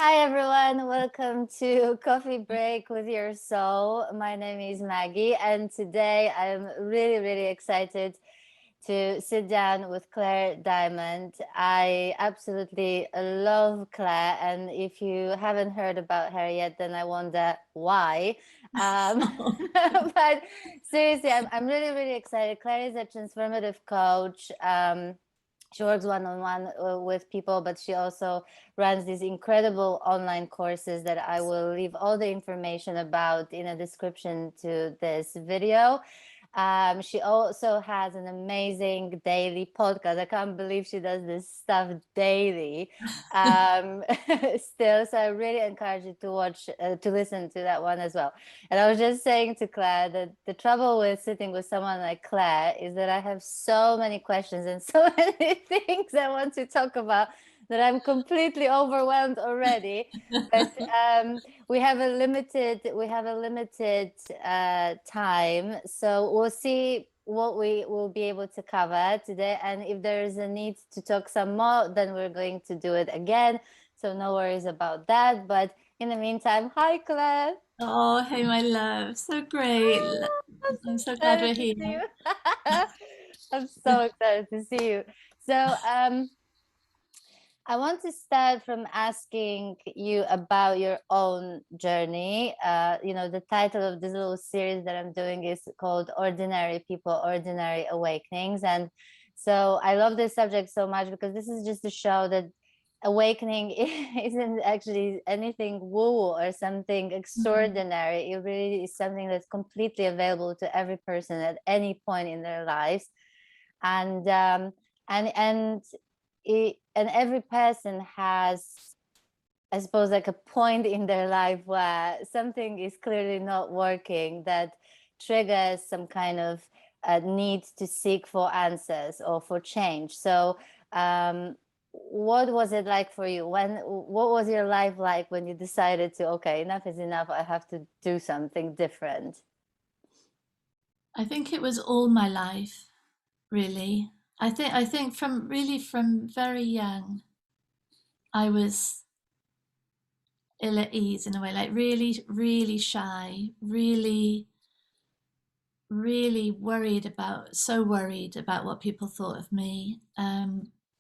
Hi everyone, welcome to Coffee Break with Your Soul. My name is Maggie, and today I'm really excited to sit down with Clare Dimond. I absolutely love Clare, and if you haven't heard about her yet, then I wonder why. But seriously, I'm really excited. Clare is a transformative coach. She works one-on-one with people, but she also runs these incredible online courses that I will leave all the information about in a description to this video. She also has an amazing daily podcast. I can't believe she does this stuff daily. Still, so I really encourage you to listen to that one as well. And I was just saying to Clare that the trouble with sitting with someone like Clare is that I have so many questions and so many things I want to talk about that I'm completely overwhelmed already. But we have a limited time, so we'll see what we will be able to cover today, and if there is a need to talk some more, then we're going to do it again, so no worries about that. But in the meantime, hi Claire. Oh, hey, my love. So great. I'm I'm so so glad excited we're to see here. you. I'm so excited to see you. So I want to start from asking you about your own journey. The title of this little series that I'm doing is called Ordinary People, Ordinary Awakenings. And so I love this subject so much because this is just to show that awakening isn't actually anything woo or something Mhm. extraordinary. It really is something that's completely available to every person at any point in their lives. And and and every person has, I suppose, like a point in their life where something is clearly not working, that triggers some kind of need to seek for answers or for change. So what was it like for you? What was your life like when you decided to, okay, enough is enough, I have to do something different? I think it was all my life, really. I think from very young, I was ill at ease in a way, like really shy, really so worried about what people thought of me.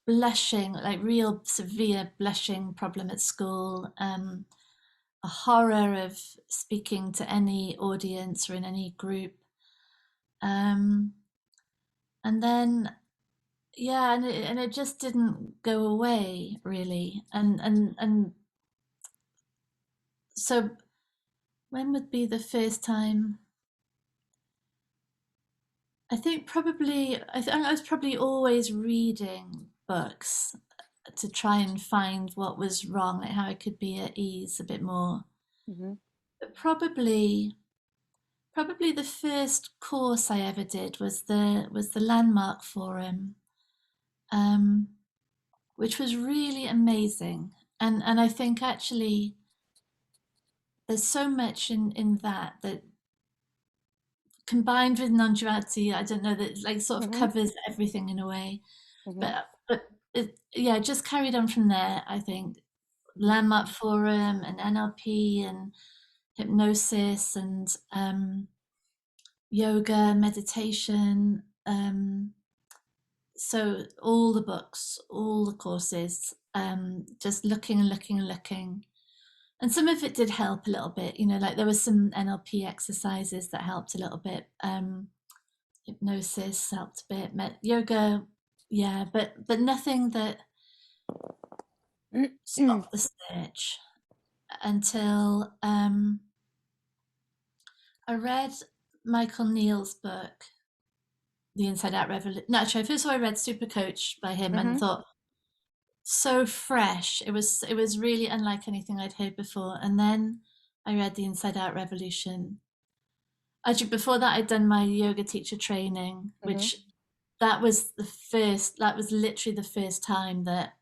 Blushing, like real severe blushing problem at school. A horror of speaking to any audience or in any group. Um, and then, yeah, and it just didn't go away really. And so when would be the first time? I was probably always reading books to try and find what was wrong, like how I could be at ease a bit more. Mm-hmm. But probably the first course I ever did was the Landmark Forum, um, which was really amazing. And I think actually there's so much in that combined with non-duality, I don't know, that like sort of Mm-hmm. covers everything in a way. Mm-hmm. But yeah, just carried on from there. I think Mm-hmm. Landmark Forum and NLP and hypnosis and yoga, meditation. So all the books, all the courses, just looking and looking and looking. And some of it did help a little bit, like there was some NLP exercises that helped a little bit. Hypnosis helped a bit, yoga, yeah, but nothing that stopped the search until I read Michael Neill's book, The Inside Out Revolution. No, actually, first of all, I read Super Coach by him and Mm-hmm. thought, so fresh. It was really unlike anything I'd heard before. And then I read The Inside Out Revolution. Actually, before that, I'd done my yoga teacher training, Mm-hmm. which that was literally the first time that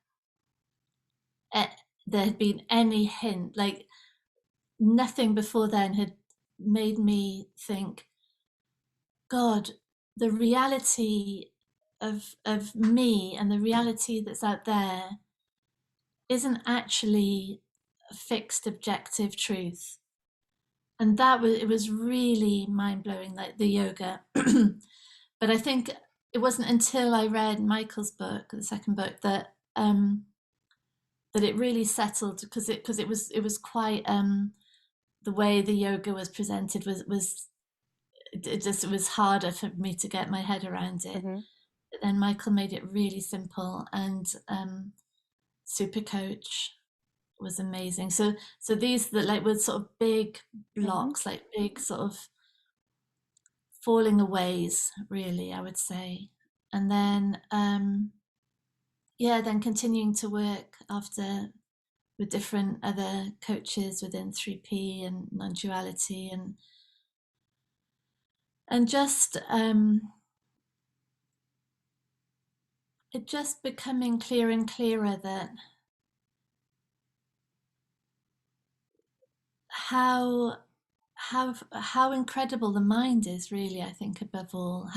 eh, there had been any hint, like nothing before then had made me think, God, the reality of me and the reality that's out there isn't actually fixed objective truth. And it was really mind-blowing, like the yoga. But I think it wasn't until I read Michael's book, the second book, that it really settled, because it was quite the way the yoga was presented was it was harder for me to get my head around it. Mm-hmm. But then Michael made it really simple, and Super Coach was amazing. So these that like were sort of big blocks, like big sort of falling aways, really, I would say. And then then continuing to work after with different other coaches within 3P and non-duality, and just it just becoming clearer and clearer that how incredible the mind is, really. I think above all,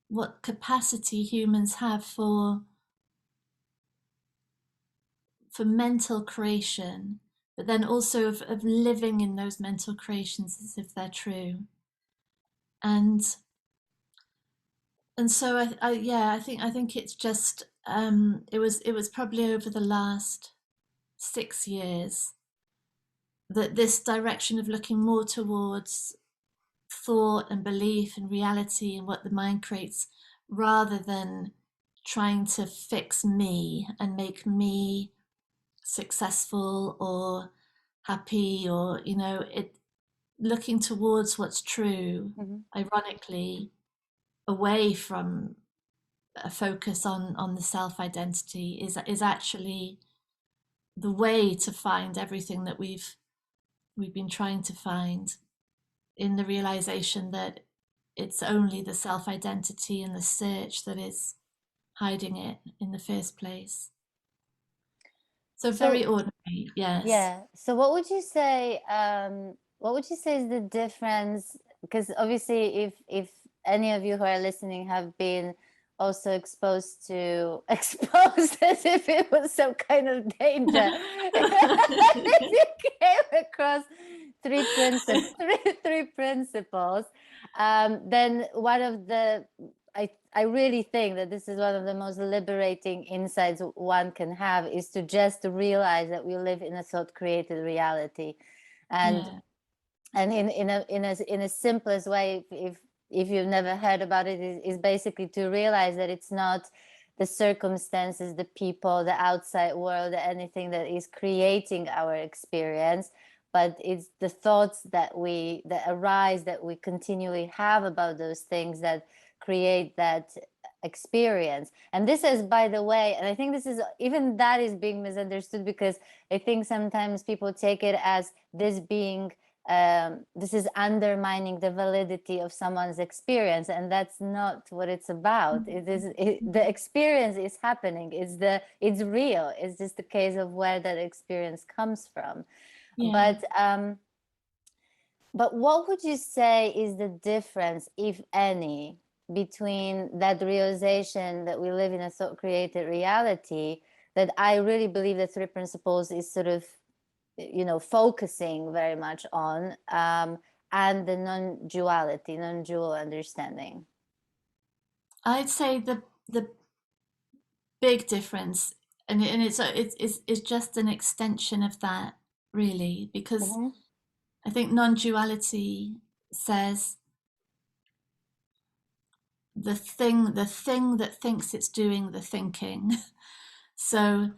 what capacity humans have for mental creation, but then also of living in those mental creations as if they're true. And so I think it's just it was probably over the last 6 years that this direction of looking more towards thought and belief and reality and what the mind creates, rather than trying to fix me and make me successful or happy, or it looking towards what's true, ironically, away from a focus on the self identity, is actually the way to find everything that we've been trying to find, in the realization that it's only the self identity and the search that is hiding it in the first place. So very ordinary, yes. Yeah. So what would you say? Is the difference? Because obviously, if any of you who are listening have been also exposed as if it was some kind of danger, if you came across three principles, then one of the I really think that this is one of the most liberating insights one can have, is to just realize that we live in a thought-created reality, and in a simplest way, if you've never heard about it, is basically to realize that it's not the circumstances, the people, the outside world, anything that is creating our experience, but it's the thoughts that arise, that we continually have about those things, that create that experience. And this is, by the way, and I think this is even that is being misunderstood, because I think sometimes people take it as this being this is undermining the validity of someone's experience, and that's not what it's about. The experience is happening, it's real, it's just a case of where that experience comes from. But what would you say is the difference, if any, between that realization that we live in a thought-created reality, that I really believe the three principles is sort of, focusing very much on, and the non-duality, non-dual understanding? I'd say the big difference, and it's just an extension of that, really, because I think non-duality says the thing that thinks it's doing the thinking. So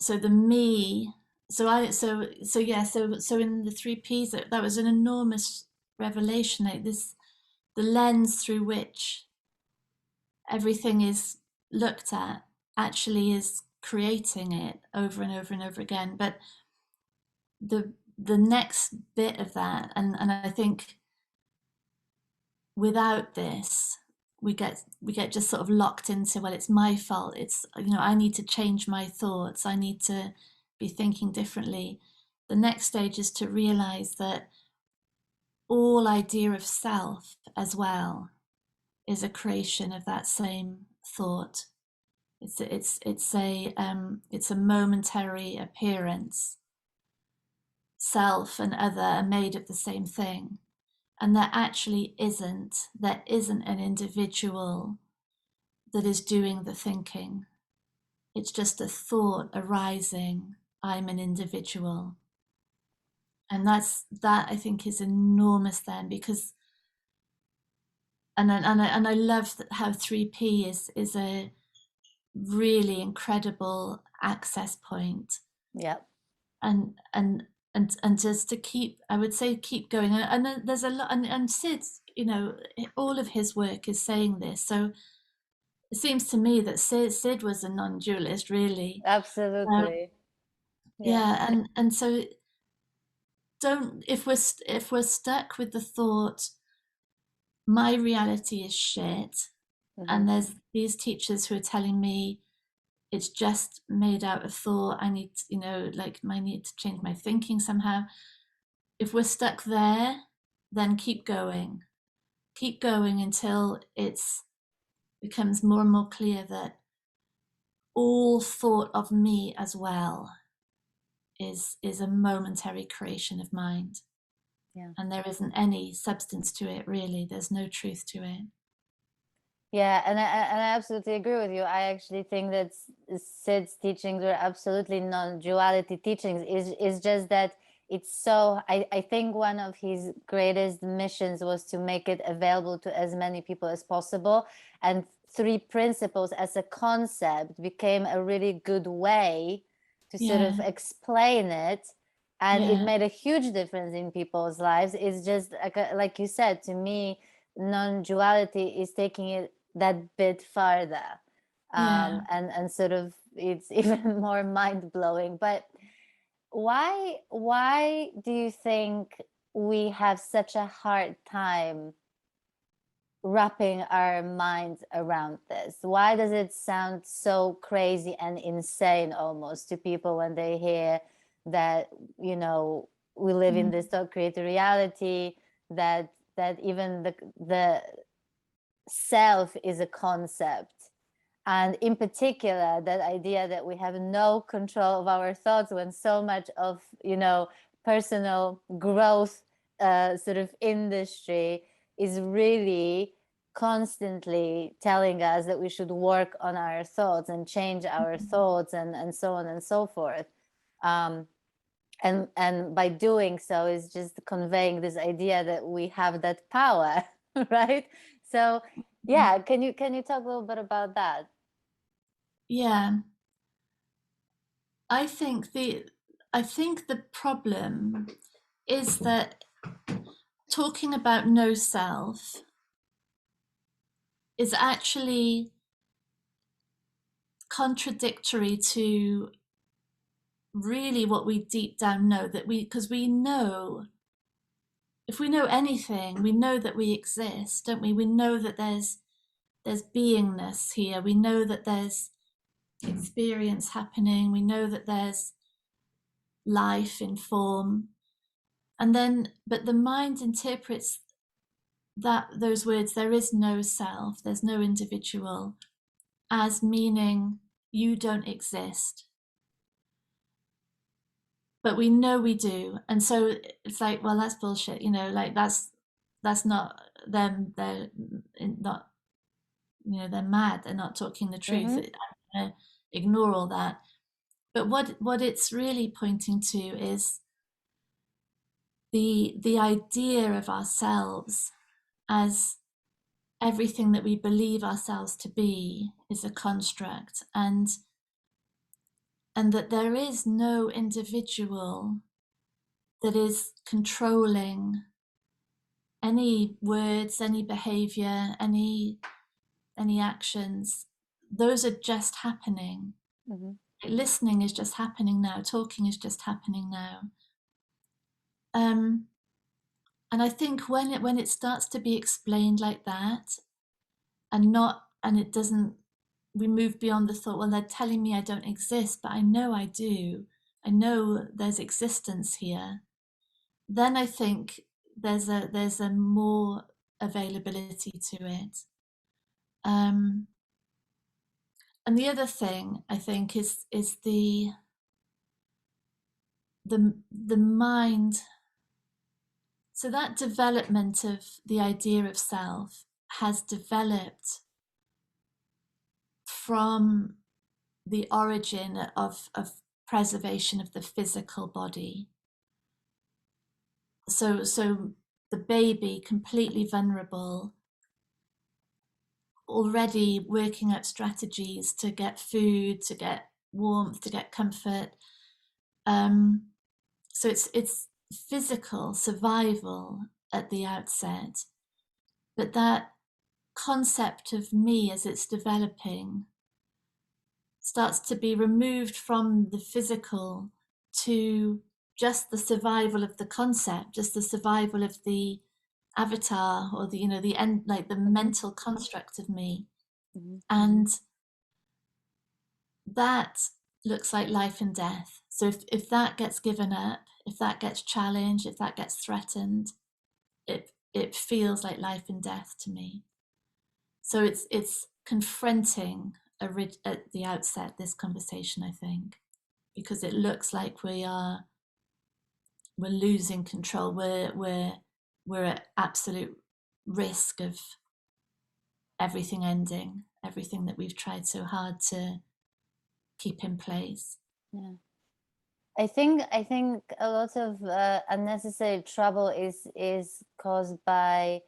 the me, so in the 3Ps, that was an enormous revelation, like this, the lens through which everything is looked at actually is creating it over and over and over again. But the next bit of that, and I think without this, we get just sort of locked into, well, it's my fault, it's, I need to change my thoughts, I need to be thinking differently. The next stage is to realize that all idea of self as well is a creation of that same thought, It's a momentary appearance. Self and other are made of the same thing, and there actually isn't. There isn't an individual that is doing the thinking. It's just a thought arising. I'm an individual, and that I think is enormous then, because and I love how 3P is a really incredible access point. Yeah. And just to keep, I would say, keep going. And there's a lot, and Sid, all of his work is saying this. So it seems to me that Sid was a non-dualist, really. Absolutely. Yeah. Yeah, and so don't, if we're stuck with the thought, my reality is shit, and there's these teachers who are telling me it's just made out of thought, I need to, like, I need to change my thinking somehow. If we're stuck there, then keep going until it becomes more and more clear that all thought of me as well is a momentary creation of mind. Yeah. And there isn't any substance to it, really. There's no truth to it. Yeah, and I absolutely agree with you. I actually think that Sid's teachings are absolutely non-duality teachings. Is just that it's so. I think one of his greatest missions was to make it available to as many people as possible, and three principles as a concept became a really good way to sort of explain it, and it made a huge difference in people's lives. It's just like you said, to me, non-duality is taking it that bit farther, and sort of it's even more mind-blowing. But why do you think we have such a hard time wrapping our minds around this? Why does it sound so crazy and insane almost to people when they hear that, we live in this thought creator reality, that even the self is a concept, and in particular that idea that we have no control of our thoughts, when so much of personal growth sort of industry is really constantly telling us that we should work on our thoughts and change our thoughts, and so on and so forth. And by doing so is just conveying this idea that we have that power. Right? So yeah, can you talk a little bit about that? Yeah, I think the problem is that talking about no self is actually contradictory to really what we deep down know, because we know, if we know anything, we know that we exist, don't we? We know that there's beingness here. We know that there's experience happening. We know that there's life in form. And then, but the mind interprets those words, there is no self, there's no individual, as meaning you don't exist. But we know we do. And so it's like, well, that's bullshit, like that's not them. They're not, they're mad. They're not talking the truth. I'm going to ignore all that. But what it's really pointing to is the idea of ourselves as everything that we believe ourselves to be is a construct, and that there is no individual that is controlling any words, any behavior, any actions. Those are just happening. Listening is just happening now. Talking is just happening now. And I think when it starts to be explained like that, and it doesn't, we move beyond the thought, well, they're telling me I don't exist, but I know I do. I know there's existence here. Then I think there's a more availability to it. And the other thing I think is the mind. So that development of the idea of self has developed from the origin of preservation of the physical body. So the baby, completely vulnerable, already working out strategies to get food, to get warmth, to get comfort. So it's physical survival at the outset, but that concept of me as it's developing starts to be removed from the physical to just the survival of the concept, just the survival of the avatar, or the, the end, like the mental construct of me. Mhm. And that looks like life and death. So if that gets given up, if that gets challenged, if that gets threatened, it feels like life and death to me. So it's confronting at the outset, this conversation, I think, because it looks like we're losing control. We're at absolute risk of everything ending, everything that we've tried so hard to keep in place. Yeah. I think a lot of unnecessary trouble is caused by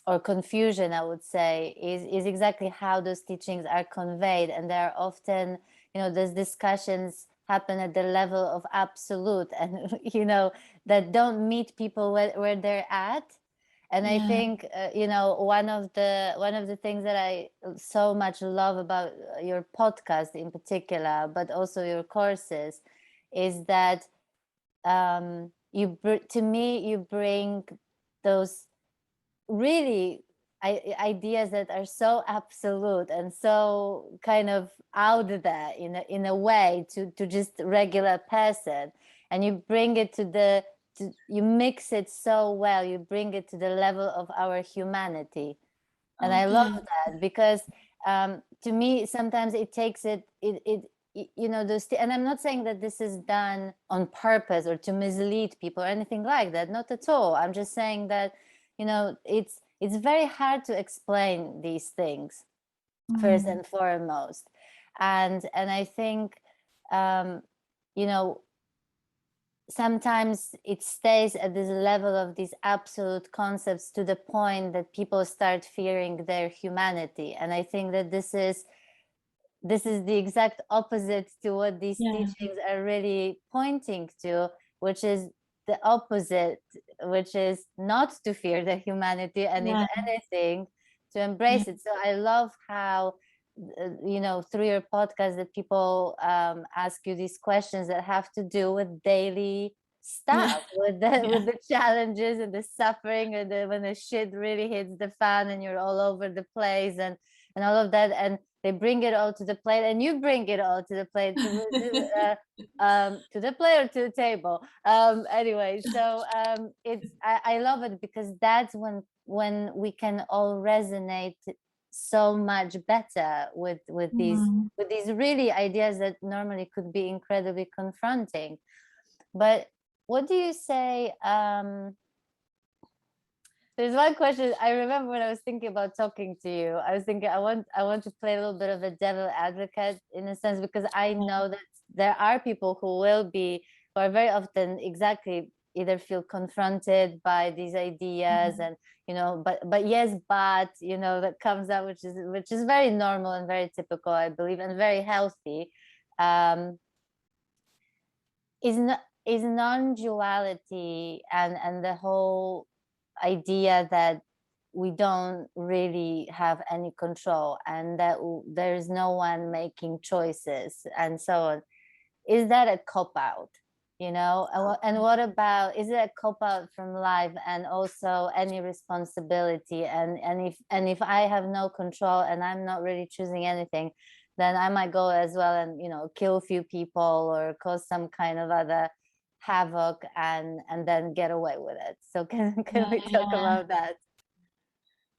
or confusion, I would say, is exactly how those teachings are conveyed. And there are often, those discussions happen at the level of absolute, and that don't meet people where they're at. And I think one of the things that I so much love about your podcast in particular, but also your courses, is that to me you bring those really ideas that are so absolute and so kind of out there in a way to just regular person, and you bring it you mix it so well, you bring it to the level of our humanity. And I love that, because to me sometimes it takes and I'm not saying that this is done on purpose or to mislead people or anything like that, not at all. I'm just saying that it's very hard to explain these things first and foremost. And I think you know sometimes it stays at this level of these absolute concepts to the point that people start fearing their humanity. And I think that this is the exact opposite to what these teachings are really pointing to, which is the opposite, which is not to fear the humanity, and if anything, to embrace it. So I love how through your podcast that people ask you these questions that have to do with daily stuff, with the challenges and the suffering, and when the shit really hits the fan and you're all over the place, and all of that, and they bring it all to the plate, and you bring it all to the plate, to the plate or to the table. Anyway, so I love it, because that's when we can all resonate so much better with these really ideas that normally could be incredibly confronting. But what do you say? There's one question I remember when I was thinking about talking to you. I was thinking I want to play a little bit of a devil advocate, in a sense, because I know that there are people who are very often exactly either feel confronted by these ideas, and but yes, but that comes out, which is very normal and very typical, I believe, and very healthy. Is non-duality and the whole idea that we don't really have any control, and that there's no one making choices and so on, is that a cop-out? And what about, is it a cop-out from life, and also any responsibility, and if I have no control and I'm not really choosing anything, then I might go as well and kill a few people or cause some kind of other havoc, and then get away with it. So can we talk about that?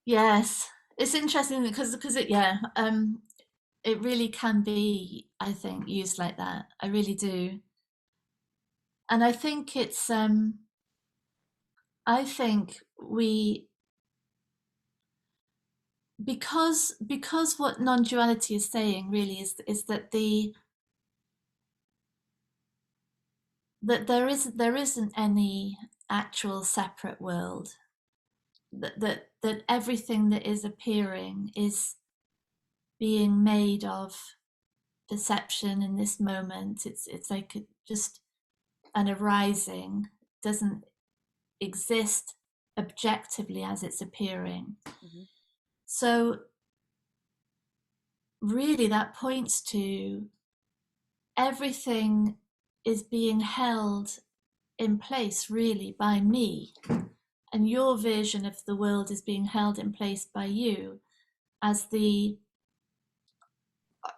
Yes, it's interesting because it really can be, I think, used like that. I really do. And I think it's I think we, because what non-duality is saying really is that there isn't any actual separate world, that everything that is appearing is being made of perception in this moment. It's like just an arising, doesn't exist objectively as it's appearing. Mhm. So really that points to everything is being held in place really by me, and your version of the world is being held in place by you as the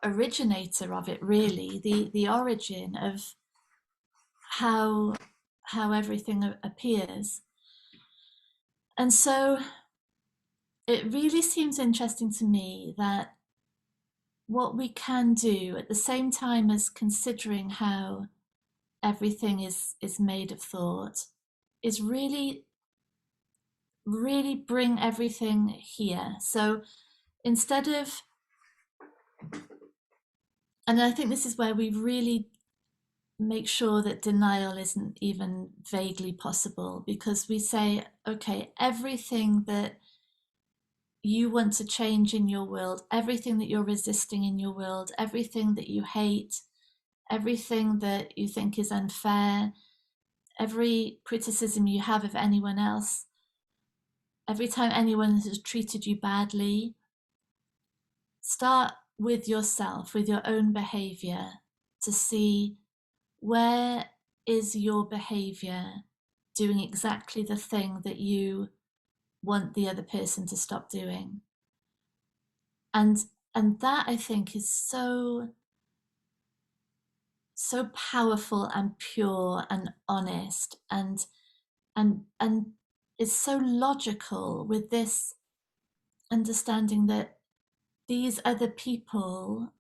originator of it, really, the origin of how everything appears. And so it really seems interesting to me that what we can do at the same time as considering how everything is made of thought is really bring everything here. So instead of, and I think this is where we really make sure that denial isn't even vaguely possible, because we say, okay, everything that you want to change in your world, everything that you're resisting in your world, everything that you hate, everything that you think is unfair, every criticism you have of anyone else, every time anyone has treated you badly, start with yourself, with your own behavior, to see where is your behavior doing exactly the thing that you want the other person to stop doing. And that, I think, is so powerful and pure and honest, and is so logical, with this understanding that these other people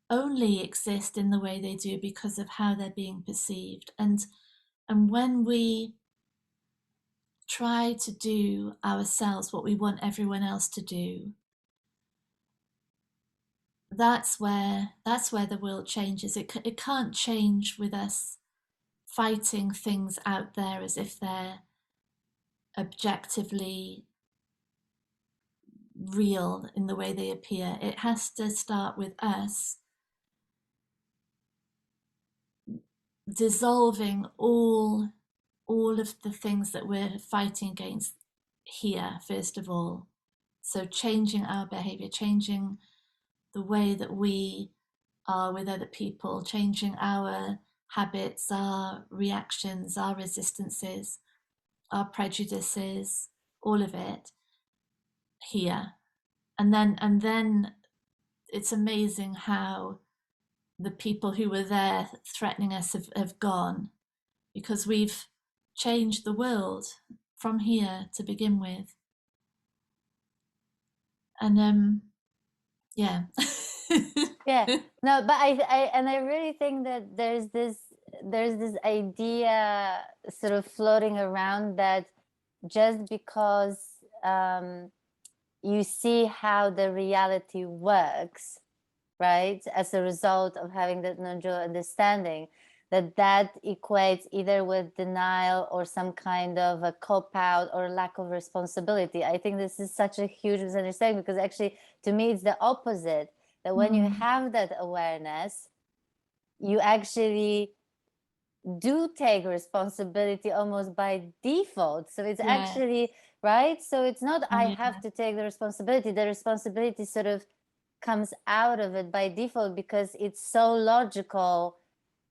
only exist in the way they do because of how they're being perceived. And when we try to do ourselves what we want everyone else to do, that's where the world changes. It can't change with us fighting things out there as if they're objectively real in the way they appear. It has to start with us dissolving all of the things that we're fighting against here, first of all. So changing our behavior, changing the way that we are with other people, changing our habits, our reactions, our resistances, our prejudices, all of it here. And then it's amazing how the people who were there threatening us have gone, because we've changed the world from here to begin with. And yeah. Yeah, no, but I really think that there's this idea sort of floating around, that just because you see how the reality works, right, as a result of having that non-dual understanding, that equates either with denial or some kind of a cop-out or lack of responsibility. I think this is such a huge misunderstanding, because actually, to me, it's the opposite. That when you have that awareness, you actually do take responsibility almost by default. So it's actually, right? So it's not I have to take the responsibility. The responsibility sort of comes out of it by default, because it's so logical,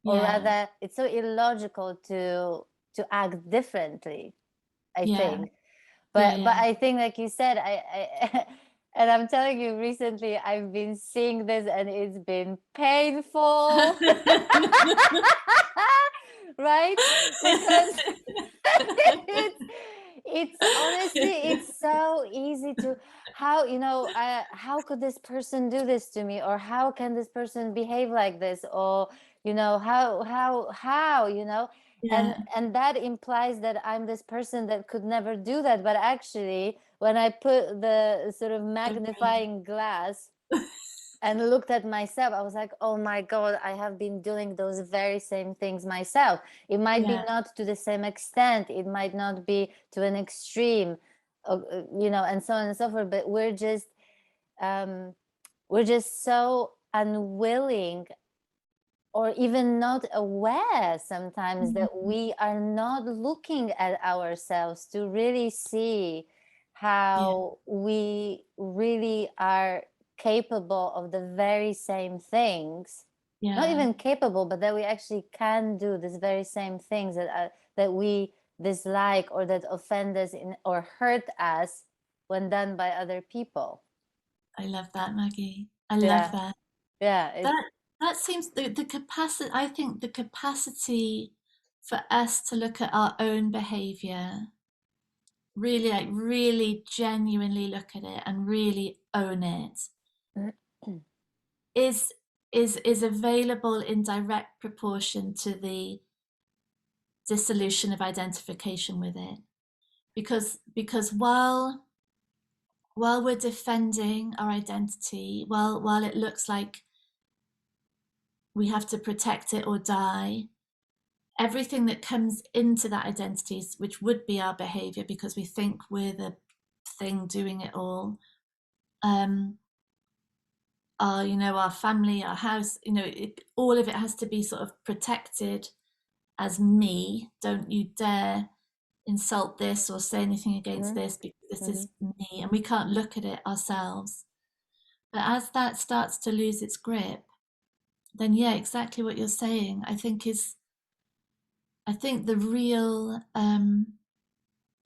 or rather it's so illogical to act differently, I think. But I think, like you said, I and I'm telling you, recently I've been seeing this and it's been painful. Right? Because it's honestly, it's so easy to how, how could this person do this to me, or how can this person behave like this, or how Yeah. and that implies that I'm this person that could never do that. But actually, when I put the sort of magnifying glass and looked at myself, I was like, oh my God, I have been doing those very same things myself. It might be Yeah. not to the same extent, it might not be to an extreme, and so on and so forth, but we're just so unwilling, or even not aware sometimes, that Mhm. we are not looking at ourselves to really see Yeah. how we really are capable of the very same things. Not Yeah. even capable, but that we actually can do these very same things that we dislike, or that offend us or hurt us when done by other people. I love that, Maggie. I love Yeah, that. yeah, it's That seems the capacity. I think the capacity for us to look at our own behavior, really, like really genuinely look at it and really own it, is is available in direct proportion to the dissolution of identification with it. Because while we're defending our identity, while it looks like we have to protect it or die, everything that comes into that identity, which would be our behavior because we think we're the thing doing it all, our family, our house, all of it has to be sort of protected as me. Don't you dare insult this or say anything against mhm, this because this mhm, is me, and we can't look at it ourselves. But as that starts to lose its grip, then yeah, exactly what you're saying, I think the real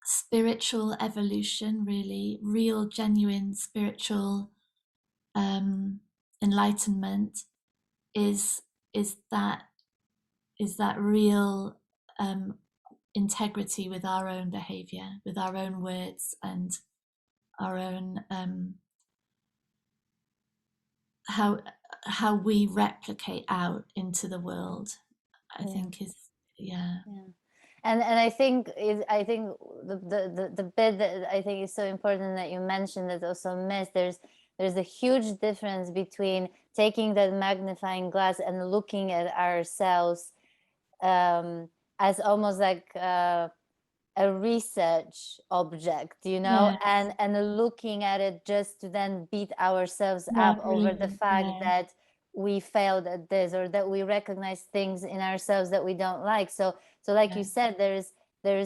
spiritual evolution, really, real, genuine spiritual um, enlightenment is is that is that real integrity with our own behavior, with our own words, and our own how how we replicate out into the world. I yeah. think is yeah, Yeah. And I think the bit that I think is so important that you mentioned, that also missed, there's a huge difference between taking that magnifying glass and looking at ourselves um, as almost like a research object, yeah, and looking at it just to then beat ourselves yeah, up over the brilliant, fact yeah, that we failed at this, or that we recognize things in ourselves that we don't like. So like yeah, you said, there's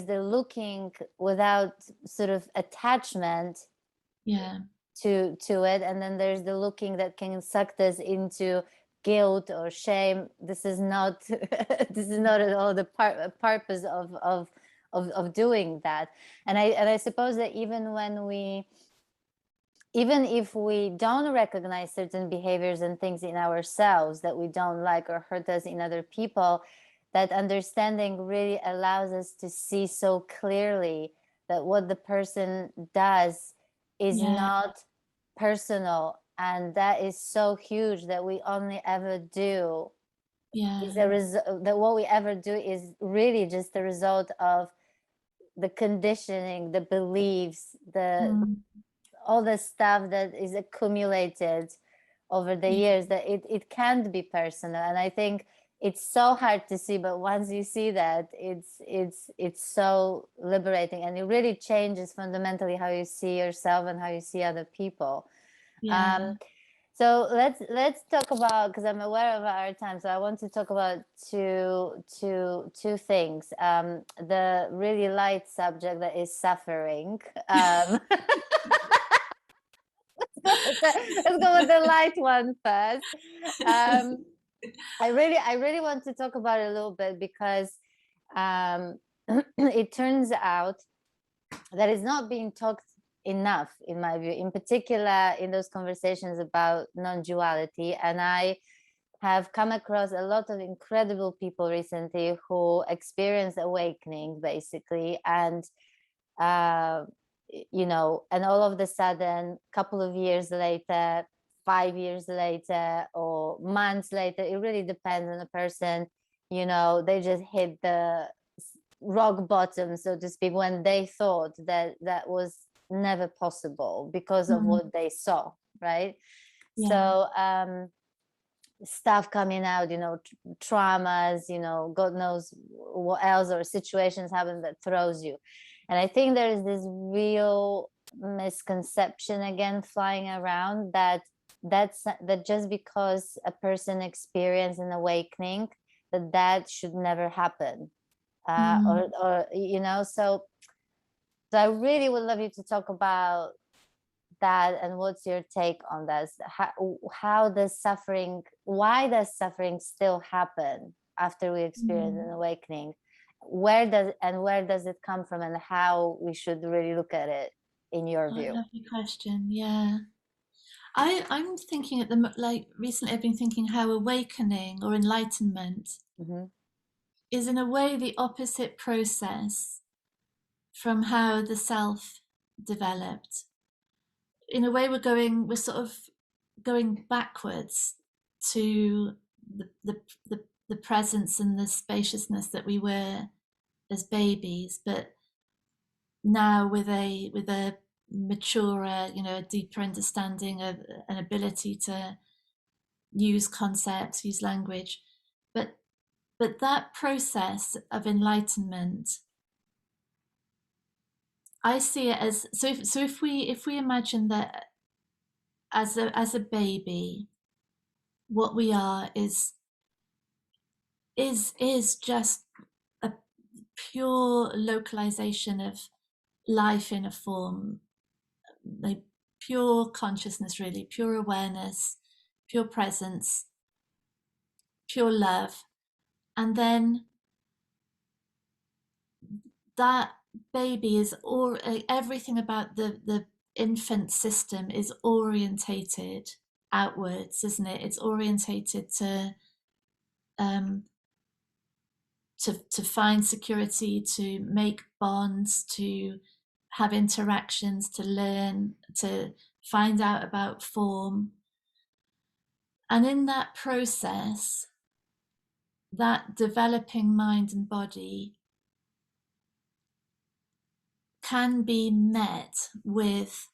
the looking without sort of attachment yeah, to it, and then there's the looking that can suck us into guilt or shame. This is not this is not at all the purpose of doing that. And I suppose that even if we don't recognize certain behaviors and things in ourselves that we don't like or hurt us in other people, that understanding really allows us to see so clearly that what the person does is yeah, not personal, and that is so huge, that we only ever do is yeah, a result, that what we ever do is really just the result of the conditioning, the beliefs, the mm, all the stuff that is accumulated over the yeah, years, that it can't be personal. And I think it's so hard to see, but once you see that, it's so liberating, and it really changes fundamentally how you see yourself and how you see other people. yeah, um, so let's talk about, because I'm aware of our time, so I want to talk about two things. The really light subject that is suffering. Let's go with the light one first. Um, I really want to talk about it a little bit, because um, it turns out that it's not being talked enough, in my view, in particular in those conversations about non-duality. And I have come across a lot of incredible people recently who experienced awakening, basically, and uh, you know, and all of a sudden, couple of years later, 5 years later, or months later, it really depends on the person, you know, they just hit the rock bottom, so to speak, when they thought that that was never possible because of what they saw, right? Yeah. So stuff coming out, you know, traumas, you know, God knows what else, or situations happen that throws you. And I think there is this real misconception again flying around that that just because a person experienced an awakening, that should never happen, or you know. So I really would love you to talk about that, and what's your take on this? How does suffering, why does suffering still happen after we experience an awakening? Where does it come from, and how we should really look at it in your view? Lovely question. Yeah. I'm thinking like recently I've been thinking how awakening or enlightenment Mm-hmm. is in a way the opposite process from how the self developed. In a way, we're sort of going backwards to the presence and the spaciousness that we were as babies, but now with a maturer, you know, a deeper understanding of an ability to use concepts, use language. But that process of enlightenment, I see it as, if we imagine that as a baby, what we are is just a pure localization of life in a form, like pure consciousness, really, pure awareness, pure presence, pure love. And then that baby is all, everything about the infant system is orientated outwards, isn't it? It's orientated um, to find security, to make bonds, to have interactions, to learn, to find out about form. And in that process, that developing mind and body can be met with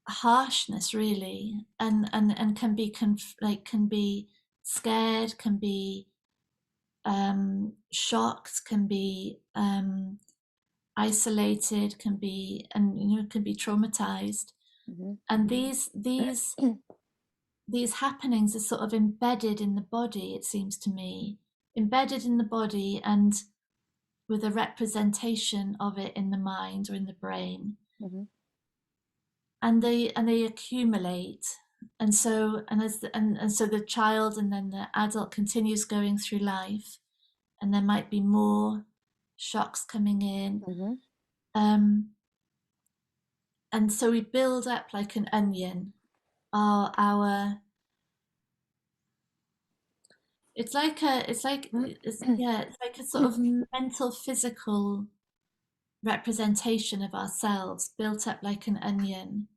harshness, really, and can be can be scared, can be shocked, can be isolated, can be, and you know, can be traumatized. Mm-hmm. And these happenings are sort of embedded in the body, it seems to me, embedded in the body, and with a representation of it in the mind or in the brain. Mm-hmm. And they accumulate, and so the child and then the adult continues going through life, and there might be more shocks coming in. Mm-hmm. And so we build up like an onion. Our it's like it's like a sort of mental physical representation of ourselves built up like an onion.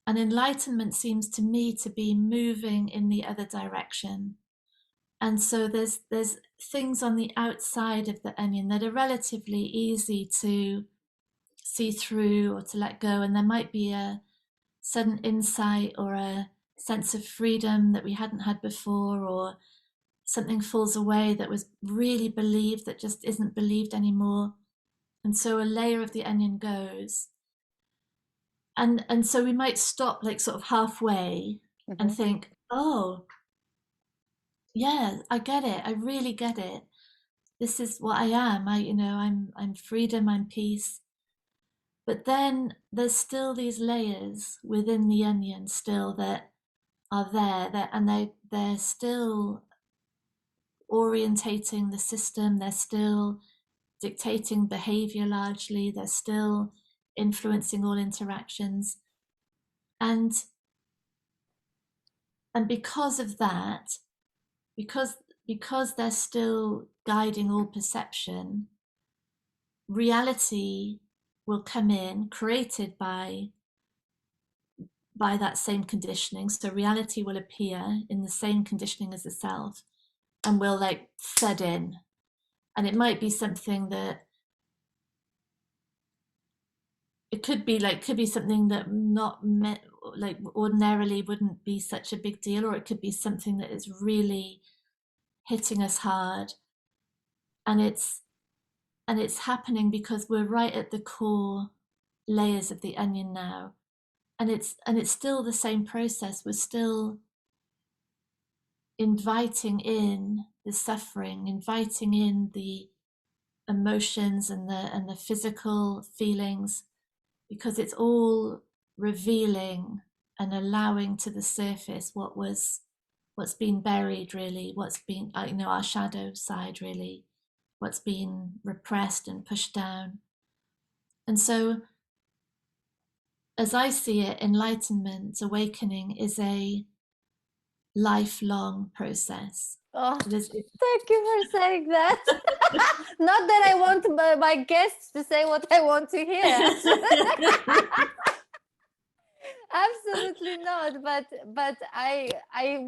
And enlightenment seems to me to be moving in the other direction. And so there's things on the outside of the onion that are relatively easy to see through or to let go. And there might be a sudden insight or a sense of freedom that we hadn't had before, or something falls away that was really believed that just isn't believed anymore. And so a layer of the onion goes. And so we might stop like sort of halfway and Mm-hmm. think, oh, yeah, I get it. I really get it. This is what I am. I'm freedom, I'm peace. But then there's still these layers within the onion still that are there, and they're still orientating the system, they're still dictating behavior largely, they're still influencing all interactions. And because of that, because they're still guiding all perception, reality will come in, created by that same conditioning. So reality will appear in the same conditioning as the self and will like set in. And it might be something that it could be something that not met, like ordinarily wouldn't be such a big deal, or it could be something that is really hitting us hard. And it's happening because we're right at the core layers of the onion now. And it's still the same process. We're still inviting in the suffering, inviting in the emotions and the physical feelings, because it's all revealing and allowing to the surface what's been buried, really, what's been our shadow side, really, what's been repressed and pushed down. And so, as I see it, enlightenment, awakening, is a lifelong process. Oh, It is. thank you for saying that. Not that I want my guests to say what I want to hear. Absolutely not. But I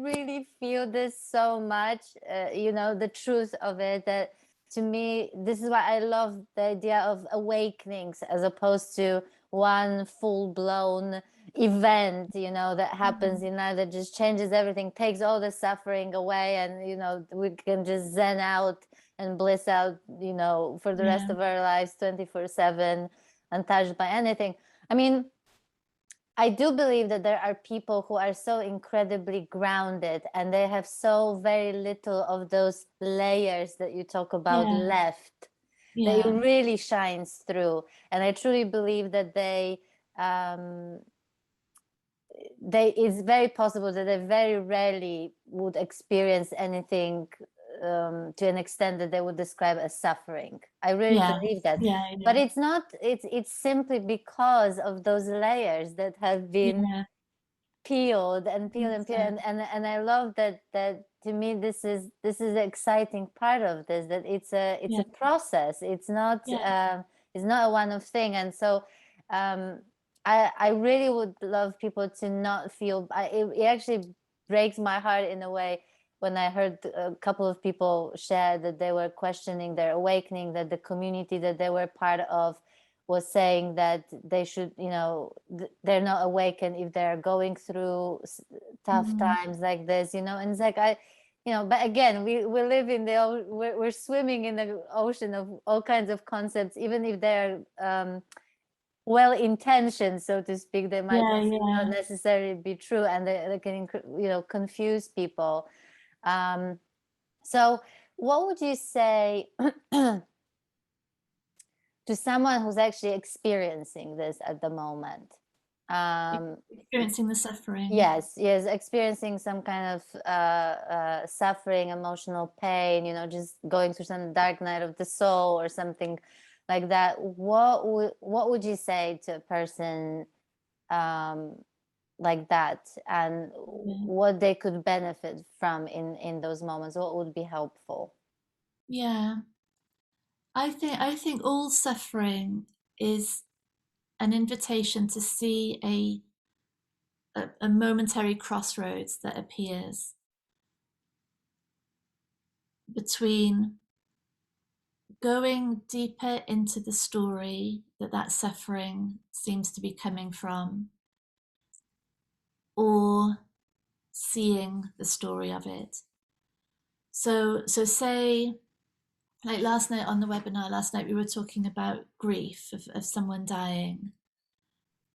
really feel this so much. The truth of it. That to me, this is why I love the idea of awakenings as opposed to one full-blown event, that happens in life that just changes everything, takes all the suffering away, and we can just zen out and bliss out, for the rest of our lives 24/7, untouched by anything. I mean, I do believe that there are people who are so incredibly grounded and they have so very little of those layers that you talk about left, that it really shines through. And I truly believe that it's very possible that they very rarely would experience anything to an extent that they would describe as suffering. I really believe that. But it's not, it's simply because of those layers that have been peeled and peeled and peeled. And I love that to me this is the exciting part of this, that it's a process. It's not a one-off thing. And so I really would love people to not feel, it actually breaks my heart in a way when I heard a couple of people share that they were questioning their awakening, that the community that they were part of was saying that they should, they're not awakened if they're going through tough times like this, and it's like, but again, we live in we're swimming in the ocean of all kinds of concepts, even if they're well-intentioned, so to speak, they might not necessarily be true, and they can, confuse people. So what would you say to someone who's actually experiencing this at the moment? Experiencing the suffering. Yes, experiencing some kind of suffering, emotional pain, just going through some dark night of the soul or something like that. What would you say to a person like that, and what they could benefit from in those moments? What would be helpful? I think all suffering is an invitation to see a momentary crossroads that appears between going deeper into the story that suffering seems to be coming from, or seeing the story of it. So say, like last night on the webinar, we were talking about grief of someone dying.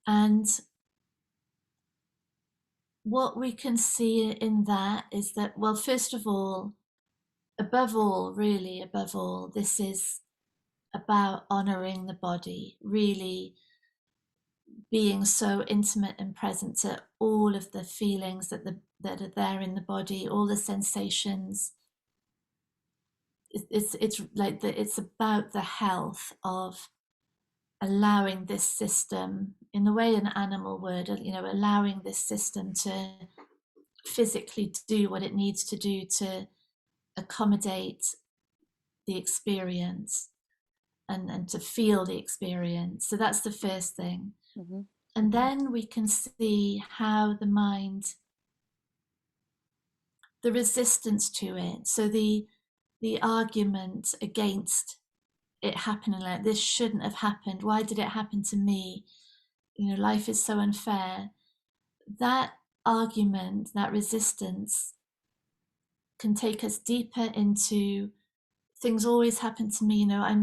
And what we can see in that is that, well, first of all, above all, this is about honoring the body, really being so intimate and present to all of the feelings that are there in the body, all the sensations. It's like it's about the health of allowing this system, in the way an animal would, allowing this system to physically do what it needs to do to accommodate the experience. and to feel the experience. So that's the first thing. Mm-hmm. And then we can see how the mind, the resistance to it, so the argument against it happening, like this shouldn't have happened, why did it happen to me, life is so unfair. That argument, that resistance can take us deeper into things always happen to me, I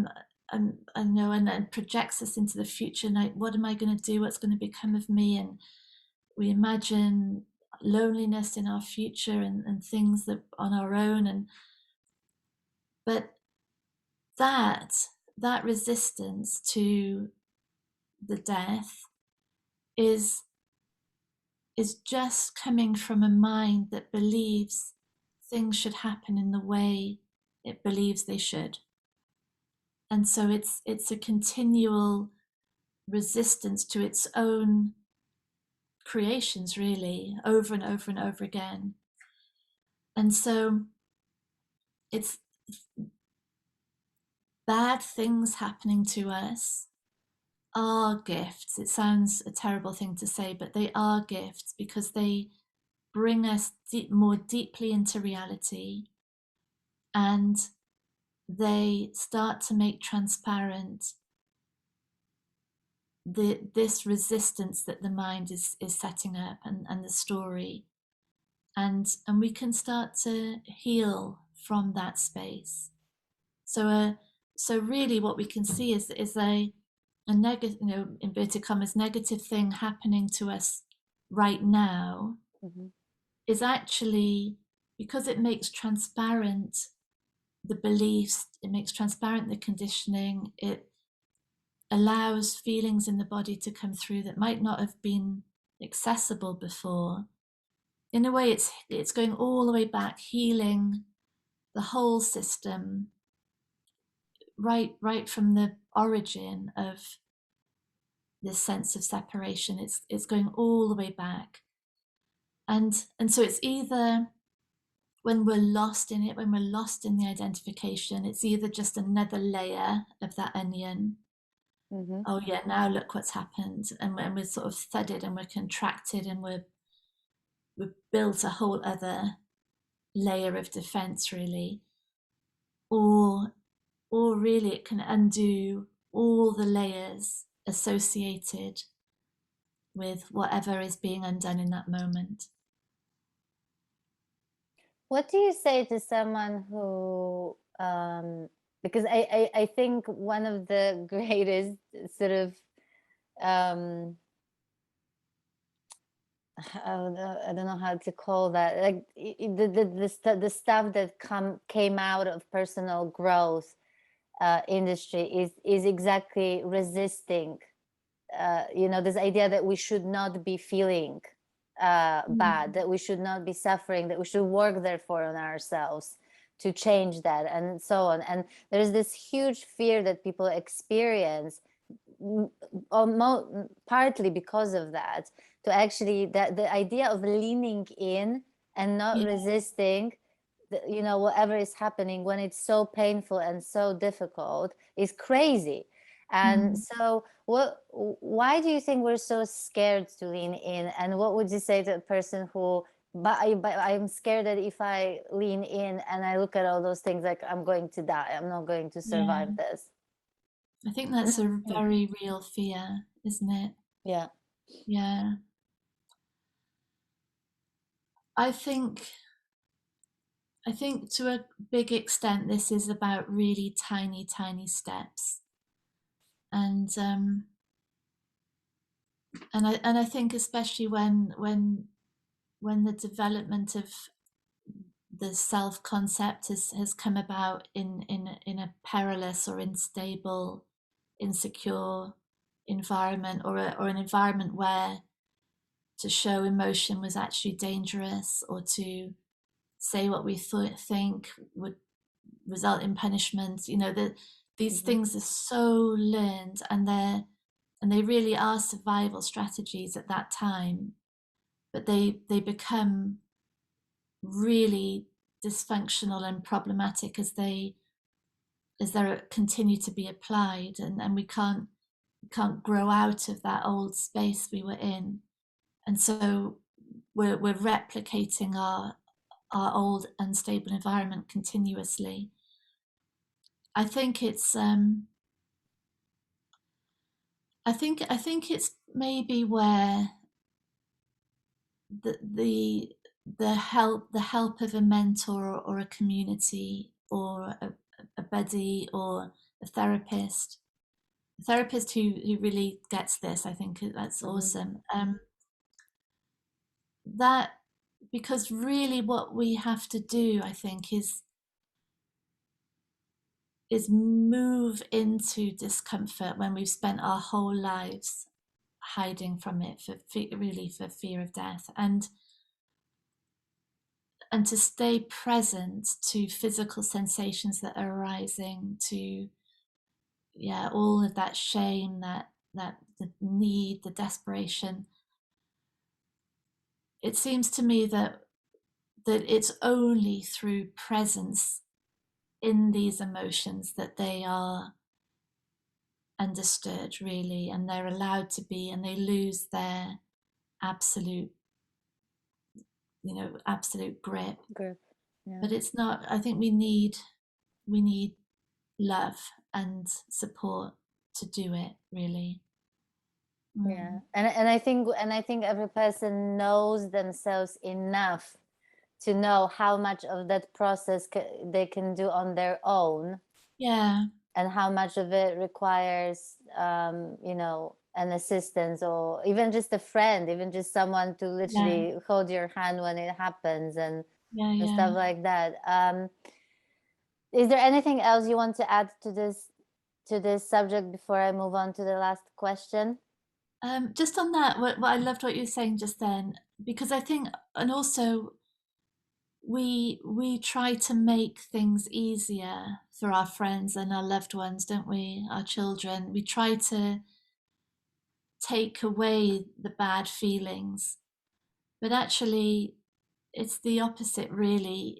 know, and projects us into the future. Like, what am I going to do? What's going to become of me? And we imagine loneliness in our future and things that on our own. But that resistance to the death is just coming from a mind that believes things should happen in the way it believes they should. And so it's a continual resistance to its own creations, really, over and over and over again. And so it's bad things happening to us are gifts. It sounds a terrible thing to say, but they are gifts because they bring us more deeply into reality, and they start to make transparent this resistance that the mind is setting up, and the story, and we can start to heal from that space. So really what we can see is a negative, inverted commas, negative thing happening to us right now, Mm-hmm. is actually, because it makes transparent the beliefs, it makes transparent the conditioning, it allows feelings in the body to come through that might not have been accessible before. In a way, it's going all the way back, healing the whole system, right from the origin of this sense of separation. It's going all the way back, and so it's either, when we're lost in it, when we're lost in the identification, it's either just another layer of that onion. Mm-hmm. Oh yeah, now look what's happened, and we're sort of thudded and we're contracted and we've built a whole other layer of defense, really. Or really it can undo all the layers associated with whatever is being undone in that moment. What do you say to someone who, because I think one of the greatest sort of, I don't know how to call that, like the stuff that came out of personal growth industry is exactly resisting, this idea that we should not be feeling bad, that we should not be suffering, that we should work therefore on ourselves to change that, and so on. And there's this huge fear that people experience, partly because of that, to actually, that the idea of leaning in and not resisting whatever is happening when it's so painful and so difficult is crazy. And so why do you think we're so scared to lean in? And what would you say to a person who, but I'm scared that if I lean in and I look at all those things, like, I'm going to die, I'm not going to survive this? I think that's a very real fear, isn't it? Yeah. Yeah. I think to a big extent this is about really tiny steps, and I think especially when the development of the self concept has come about in a perilous or unstable, insecure environment, or an environment where to show emotion was actually dangerous, or to say what we think would result in punishment. These things are so learned, and they really are survival strategies at that time, but they become really dysfunctional and problematic as they continue to be applied, and we can't grow out of that old space we were in, and so we're replicating our old unstable environment continuously. I think it's I think it's maybe where the help of a mentor or a community or a buddy or a therapist who really gets this. I think that's awesome. That, because really what we have to do, I think, is move into discomfort when we've spent our whole lives hiding from it for fear of death, and to stay present to physical sensations that are arising, to all of that shame, that the need, the desperation. It seems to me that it's only through presence in these emotions that they are understood, really, and they're allowed to be, and they lose their absolute grip. Yeah. But it's not. I think we need love and support to do it, really. Yeah, and I think every person knows themselves enough to know how much of that process they can do on their own. Yeah. And how much of it requires an assistance, or even just a friend, even just someone to literally hold your hand when it happens, and stuff like that. Is there anything else you want to add to this subject before I move on to the last question? Just on that, what I loved what you were saying just then, because I think, and also we try to make things easier for our friends and our loved ones, don't we? Our children. We try to take away the bad feelings, but actually it's the opposite, really.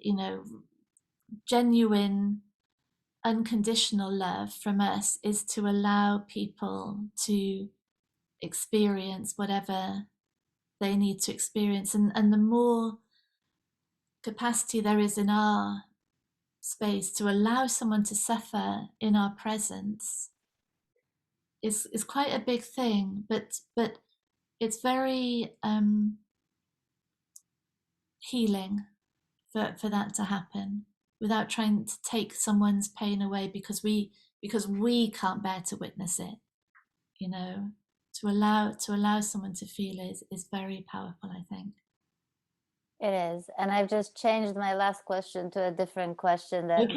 Genuine unconditional love from us is to allow people to experience whatever they need to experience, and the more capacity there is in our space to allow someone to suffer in our presence is quite a big thing, but it's very healing for that to happen, without trying to take someone's pain away because we can't bear to witness it. To allow someone to feel is very powerful, I think. It is, and I've just changed my last question to a different question that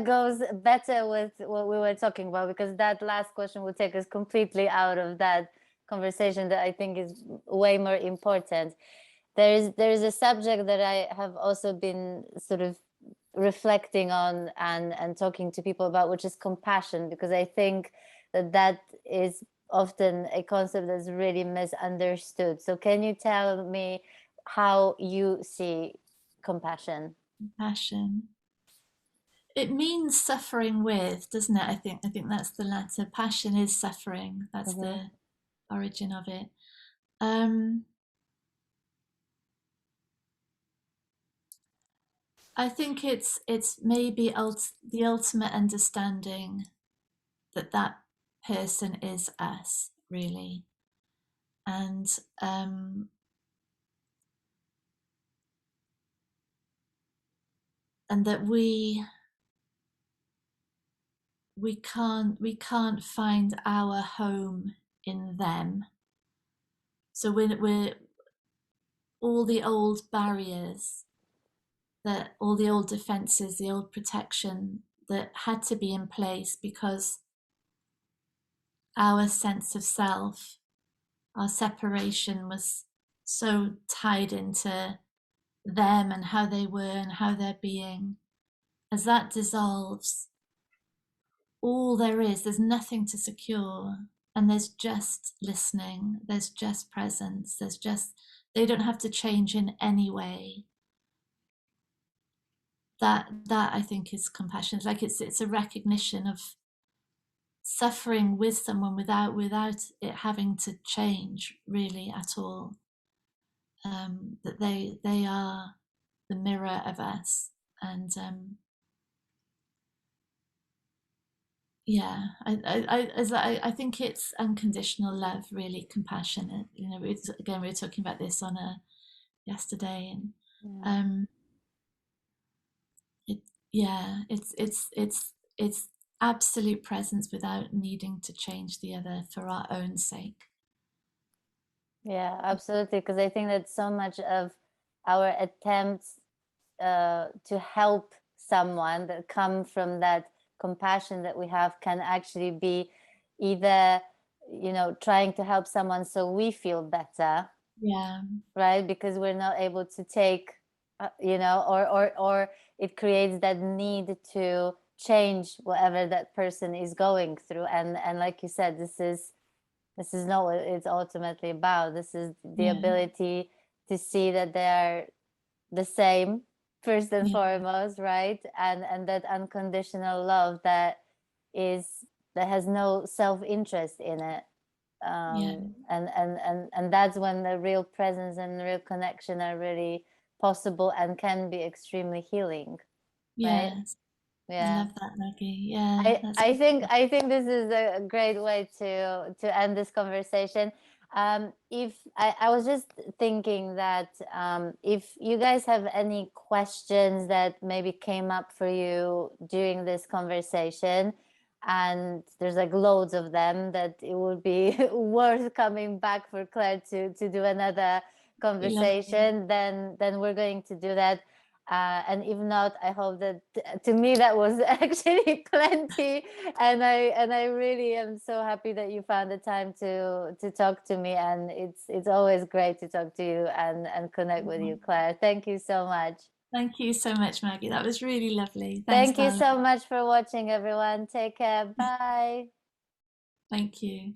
goes better with what we were talking about, because that last question would take us completely out of that conversation that I think is way more important. There is a subject that I have also been sort of reflecting on and talking to people about, which is compassion, because I think that is often a concept that's really misunderstood. So can you tell me how you see compassion? Compassion. It means suffering with, doesn't it? I think that's the latter. Passion is suffering. That's the origin of it. I think it's maybe the ultimate understanding that person is us, really, and that we can't find our home in them. So we're all the old barriers, all the old defenses, the old protection that had to be in place because our sense of self, our separation was so tied into them and how they were and how they're being. As that dissolves, all there's nothing to secure, and there's just listening, there's just presence, they don't have to change in any way. that I think is compassion. Like it's a recognition of suffering with someone without it having to change really at all. That they are the mirror of us, and yeah, I think it's unconditional love, really compassionate. You know, again, we were talking about this on a yesterday, and um, it yeah, it's absolute presence without needing to change the other for our own sake. Yeah, absolutely. Because I think that so much of our attempts to help someone that come from that compassion that we have can actually be either, you know, trying to help someone so we feel better, Yeah, right? Because we're not able to take, you know, or it creates that need to change whatever that person is going through. And like you said, this is not what it's ultimately about. This is the yeah, ability to see that they are the same first and yeah, foremost, right? And that unconditional love that is, that has no self-interest in it. yeah, And that's when the real presence and the real connection are really possible and can be extremely healing, right? yes. I Yeah. love that, Maggie. Yeah, I that's I think I think this is a great way to end this conversation. If I was just thinking that if you guys have any questions that maybe came up for you during this conversation, and there's like loads of them, that it would be worth coming back for Claire to do another be lovely. conversation, then we're going to do that. And if not, I hope that to me that was actually plenty, and I really am so happy that you found the time to talk to me, and it's always great to talk to you and connect with you, Claire. Thank you so much. Thank you so much, Maggie. That was really lovely. Thanks, Thank you darling. so much for watching, everyone. Take care. Bye. Thank you.